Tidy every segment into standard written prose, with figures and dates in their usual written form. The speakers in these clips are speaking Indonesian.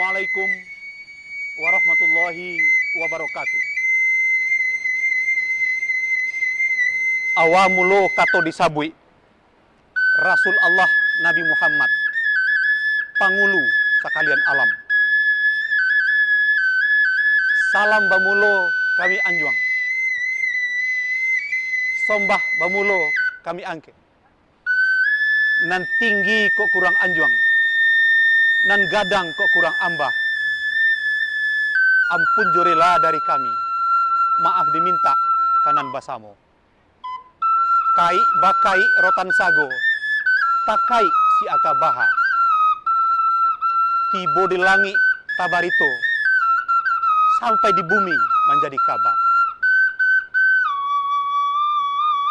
Assalamualaikum warahmatullahi wabarakatuh. Awamulo kato disabui Rasul Allah Nabi Muhammad, pangulu sekalian alam. Salam bamulo kami anjuang, sombah bamulo kami angke. Nan tinggi kok kurang anjuang, nan gadang kok kurang ambah. Ampun jorela dari kami, maaf diminta kanan basamo. Kai bakai rotan sago, takai si akabaha. Tibo di langit tabarito, sampai di bumi menjadi kaba.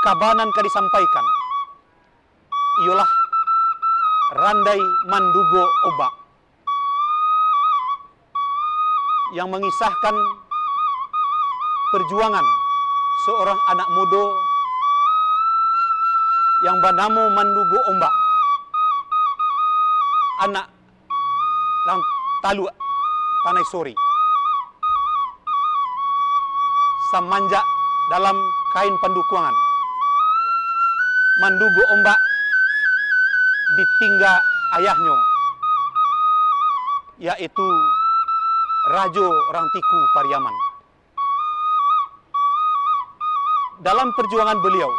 Kabanan ka disampaikan, ialah randai mandugo oba, yang mengisahkan perjuangan seorang anak muda yang bernama Mandugo Ombak, anak lang talu tanai sori, samanja dalam kain pendukungan. Mandugo Ombak ditinggal ayahnya, yaitu Rajo Orang Tiku Pariaman. Dalam perjuangan beliau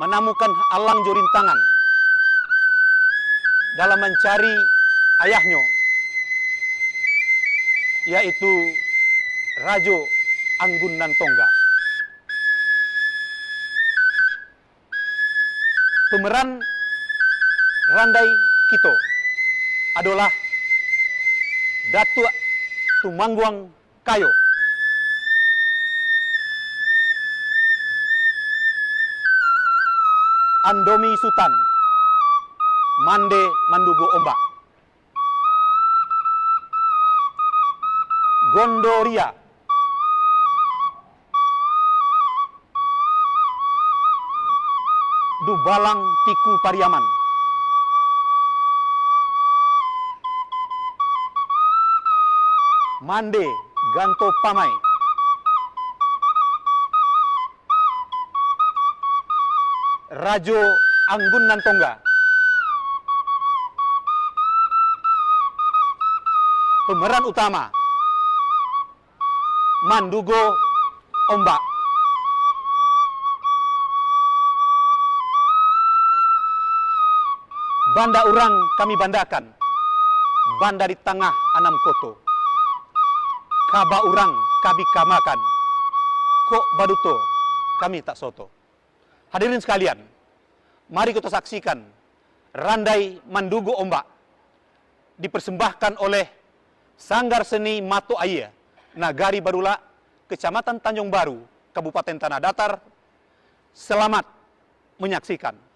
menemukan alang jorintangan dalam mencari ayahnya, yaitu Rajo Anggun Nantongga. Pemeran Randai Kito adalah Datuk Tumangguang Kayo. Andomi Sutan Mande Mandugo Ombak. Gondoria Dubalang Tiku Pariaman. Mande Ganto Pamai. Rajo Anggun Nantongga. Pemeran utama Mandugo Ombak. Banda urang kami bandakan, banda di tengah anam koto. Kaba urang kami kamakan, kok baduto kami tak soto. Hadirin sekalian, mari kita saksikan Randai Mandugo Ombak dipersembahkan oleh Sanggar Seni Mato Aya, Nagari Badula, Kecamatan Tanjung Baru, Kabupaten Tanah Datar. Selamat menyaksikan.